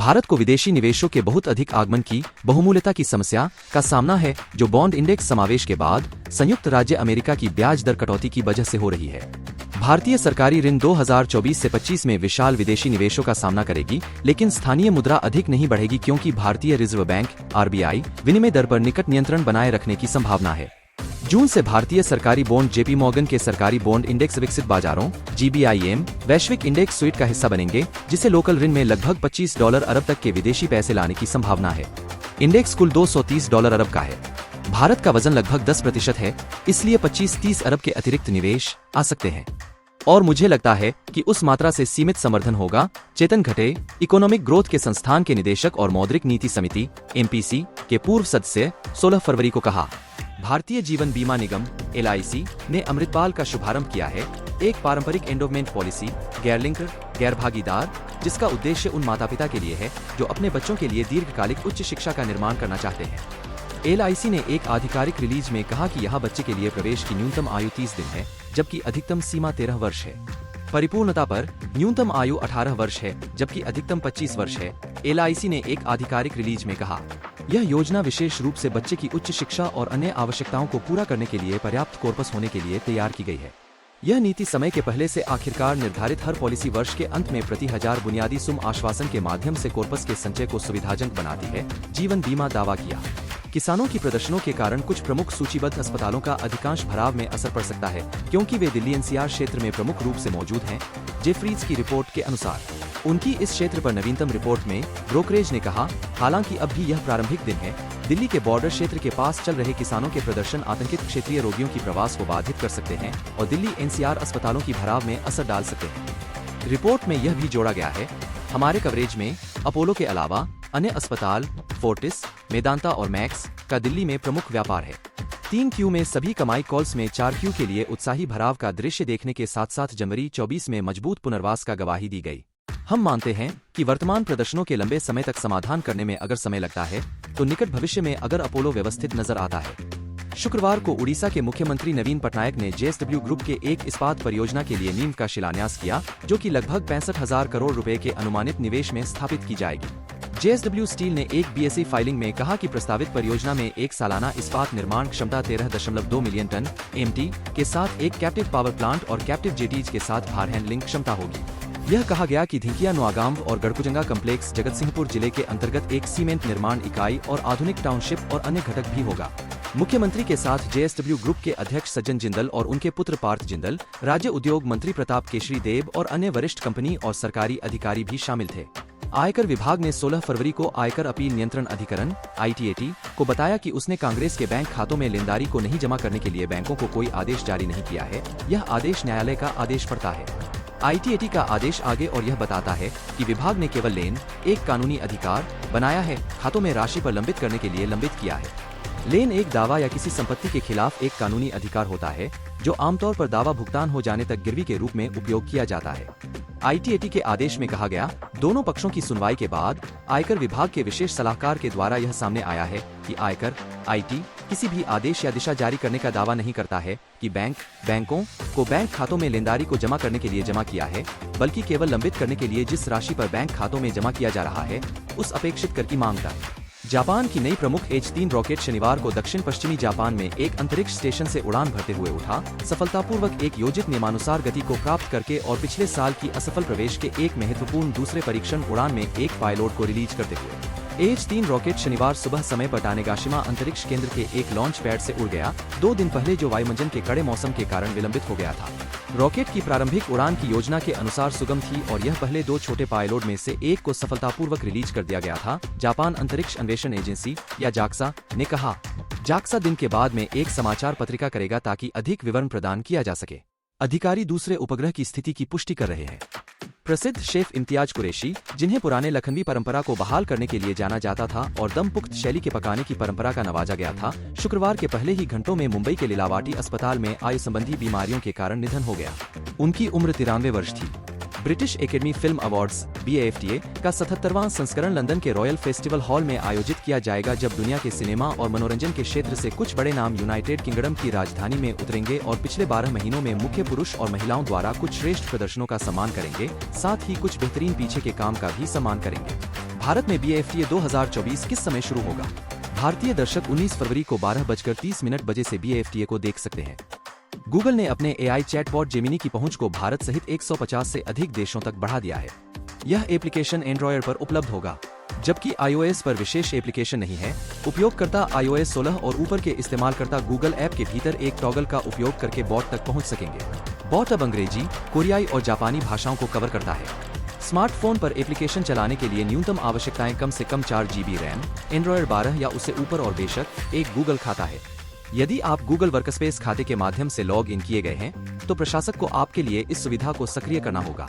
भारत को विदेशी निवेशों के बहुत अधिक आगमन की बहुमूल्यता की समस्या का सामना है, जो बॉन्ड इंडेक्स समावेश के बाद संयुक्त राज्य अमेरिका की ब्याज दर कटौती की वजह से हो रही है। भारतीय सरकारी ऋण 2024 से 25 में विशाल विदेशी निवेशों का सामना करेगी, लेकिन स्थानीय मुद्रा अधिक नहीं बढ़ेगी क्योंकि भारतीय रिजर्व बैंक (आरबीआई) विनिमय दर पर निकट नियंत्रण बनाए रखने की संभावना है। जून से भारतीय सरकारी बॉन्ड जेपी मॉर्गन के सरकारी बॉन्ड इंडेक्स विकसित बाजारों (GBIM) वैश्विक इंडेक्स स्वीट का हिस्सा बनेंगे, जिसे लोकल ऋण में लगभग $25 अरब तक के विदेशी पैसे लाने की संभावना है। इंडेक्स कुल $230 अरब का है। भारत का वजन लगभग 10% है, इसलिए 25-30 अरब के अतिरिक्त निवेश आ सकते हैं। और मुझे लगता है कि उस मात्रा से सीमित समर्थन होगा, चेतन घटे, इकोनॉमिक ग्रोथ के संस्थान के निदेशक और मौद्रिक नीति समिति (MPC) के पूर्व सदस्य 16 फरवरी को कहा। भारतीय जीवन बीमा निगम (LIC) ने अमृतपाल का शुभारंभ किया है, एक पारंपरिक एंडोवमेंट पॉलिसी, गैर लिंकर, गैर भागीदार, जिसका उद्देश्य उन माता पिता के लिए है जो अपने बच्चों के लिए दीर्घकालिक उच्च शिक्षा का निर्माण करना चाहते हैं। LIC ने एक आधिकारिक रिलीज में कहा कि यहाँ बच्चे के लिए प्रवेश की न्यूनतम आयु 30 दिन है, जबकि अधिकतम सीमा 13 वर्ष है। परिपूर्णता पर न्यूनतम आयु 18 वर्ष है, जबकि अधिकतम 25 वर्ष है। LIC ने एक आधिकारिक रिलीज में कहा, यह योजना विशेष रूप से बच्चे की उच्च शिक्षा और अन्य आवश्यकताओं को पूरा करने के लिए पर्याप्त कॉर्पस होने के लिए तैयार की गई है। यह नीति समय के पहले से आखिरकार निर्धारित हर पॉलिसी वर्ष के अंत में प्रति 1000 बुनियादी सुम आश्वासन के माध्यम से कॉर्पस के संचय को सुविधाजनक बनाती है। जीवन बीमा दावा किया, किसानों की प्रदर्शनों के कारण कुछ प्रमुख सूचीबद्ध अस्पतालों का अधिकांश भराव में असर पड़ सकता है, क्योंकि वे दिल्ली NCR क्षेत्र में प्रमुख रूप से मौजूद हैं। जेफरीज की रिपोर्ट के अनुसार उनकी इस क्षेत्र पर नवीनतम रिपोर्ट में ब्रोकरेज ने कहा, हालांकि अब भी यह प्रारंभिक दिन है, दिल्ली के बॉर्डर क्षेत्र के पास चल रहे किसानों के प्रदर्शन आतंकित क्षेत्रीय रोगियों की प्रवास को बाधित कर सकते हैं और दिल्ली NCR अस्पतालों की भराव में असर डाल सकते हैं। रिपोर्ट में यह भी जोड़ा गया है, हमारे कवरेज में अपोलो के अलावा अन्य अस्पताल फोर्टिस, मेदांता और मैक्स का दिल्ली में प्रमुख व्यापार है। 3Q में सभी कमाई कॉल्स में 4Q के लिए उत्साही भराव का दृश्य देखने के साथ साथ जनवरी 24 में मजबूत पुनर्वास का गवाही दी गई। हम मानते हैं कि वर्तमान प्रदर्शनों के लंबे समय तक समाधान करने में अगर समय लगता है, तो निकट भविष्य में अगर अपोलो व्यवस्थित नजर आता है। शुक्रवार को उड़ीसा के मुख्यमंत्री नवीन पटनायक ने JSW ग्रुप के एक इस्पात परियोजना के लिए नींव का शिलान्यास किया, जो कि लगभग 65,000 करोड़ रुपए के अनुमानित निवेश में स्थापित की जाएगी। JSW स्टील ने एक BSE फाइलिंग में कहा कि प्रस्तावित परियोजना में एक सालाना इस्पात निर्माण क्षमता 13.2 मिलियन टन MT के साथ एक कैप्टिव पावर प्लांट और कैप्टिव जेटीज के साथ भार हैंडलिंग क्षमता होगी। यह कहा गया कि धिंकिया नुआगांव और गढ़कुजंगा कम्प्लेक्स जगतसिंहपुर जिले के अंतर्गत एक सीमेंट निर्माण इकाई और आधुनिक टाउनशिप और अन्य घटक भी होगा। मुख्यमंत्री के साथ JSW ग्रुप के अध्यक्ष सज्जन जिंदल और उनके पुत्र पार्थ जिंदल, राज्य उद्योग मंत्री प्रताप केशरी देव और अन्य वरिष्ठ कंपनी और सरकारी अधिकारी भी शामिल थे। आयकर विभाग ने 16 फरवरी को आयकर अपील नियंत्रण अधिकरण (ITAT) को बताया कि उसने कांग्रेस के बैंक खातों में लेनदारी को नहीं जमा करने के लिए बैंकों को कोई आदेश जारी नहीं किया है। यह आदेश न्यायालय का आदेश पड़ता है। ITAT का आदेश आगे और यह बताता है कि विभाग ने केवल लेन एक कानूनी अधिकार बनाया है, खातों में राशि पर लंबित करने के लिए लंबित किया है। लेन एक दावा या किसी संपत्ति के खिलाफ एक कानूनी अधिकार होता है, जो आमतौर पर दावा भुगतान हो जाने तक गिरवी के रूप में उपयोग किया जाता है। ITAT के आदेश में कहा गया, दोनों पक्षों की सुनवाई के बाद आयकर विभाग के विशेष सलाहकार के द्वारा यह सामने आया है कि आयकर IT किसी भी आदेश या दिशा जारी करने का दावा नहीं करता है कि बैंकों को बैंक खातों में लेनदारी को जमा करने के लिए जमा किया है, बल्कि केवल लंबित करने के लिए जिस राशि पर बैंक खातों में जमा किया जा रहा है उस अपेक्षित कर की मांग तक। जापान की नई प्रमुख H-3 रॉकेट शनिवार को दक्षिण पश्चिमी जापान में एक अंतरिक्ष स्टेशन से उड़ान भरते हुए उठा, सफलतापूर्वक एक योजित नियमानुसार गति को प्राप्त करके और पिछले साल की असफल प्रवेश के एक महत्वपूर्ण दूसरे परीक्षण उड़ान में एक पायलट को रिलीज करते हुए। H-3 रॉकेट शनिवार सुबह समय पर टानेगाशिमा अंतरिक्ष केंद्र के एक लॉन्च पैड से उड़ गया, 2 दिन पहले जो वायुमंडल के कड़े मौसम के कारण विलंबित हो गया था। रॉकेट की प्रारंभिक उड़ान की योजना के अनुसार सुगम थी और यह पहले 2 छोटे पायलट में से एक को सफलतापूर्वक रिलीज कर दिया गया था, जापान अंतरिक्ष अन्वेषण एजेंसी या JAXA ने कहा। JAXA दिन के बाद में एक समाचार पत्रिका करेगा ताकि अधिक विवरण प्रदान किया जा सके। अधिकारी दूसरे उपग्रह की स्थिति की पुष्टि कर रहे हैं। प्रसिद्ध शेफ इम्तियाज कुरैशी, जिन्हें पुराने लखनवी परंपरा को बहाल करने के लिए जाना जाता था और दमपुख्त शैली के पकाने की परंपरा का नवाजा गया था, शुक्रवार के पहले ही घंटों में मुंबई के लीलावाटी अस्पताल में आयु संबंधी बीमारियों के कारण निधन हो गया। उनकी उम्र 93 वर्ष थी। British academy film awards (BAFTA) का 77वां संस्करण लंदन के रॉयल फेस्टिवल हॉल में आयोजित किया जाएगा, जब दुनिया के सिनेमा और मनोरंजन के क्षेत्र से कुछ बड़े नाम यूनाइटेड किंगडम की राजधानी में उतरेंगे और पिछले 12 महीनों में मुख्य पुरुष और महिलाओं द्वारा कुछ श्रेष्ठ प्रदर्शनों का सम्मान करेंगे, साथ ही कुछ बेहतरीन पीछे के काम का भी सम्मान करेंगे। भारत में BAFTA 2024 किस समय शुरू होगा? भारतीय दर्शक 19 फरवरी को 12:30 बजे से BAFTA को देख सकते हैं। गूगल ने अपने AI चैटबॉट जेमिनी की पहुंच को भारत सहित 150 से अधिक देशों तक बढ़ा दिया है। यह एप्लीकेशन एंड्रॉयड पर उपलब्ध होगा, जबकि iOS पर विशेष एप्लीकेशन नहीं है। उपयोगकर्ता iOS 16 और ऊपर के इस्तेमालकर्ता गूगल ऐप के भीतर एक टॉगल का उपयोग करके बॉट तक पहुंच सकेंगे। बॉट अब अंग्रेजी, कोरियाई और जापानी भाषाओं को कवर करता है। स्मार्टफोन पर एप्लीकेशन चलाने के लिए न्यूनतम आवश्यकताएं कम से कम 4 GB रैम, एंड्रॉयड 12 या उससे ऊपर और बेशक एक गूगल खाता है। यदि आप गूगल वर्कस्पेस खाते के माध्यम से लॉग इन किए गए हैं, तो प्रशासक को आपके लिए इस सुविधा को सक्रिय करना होगा।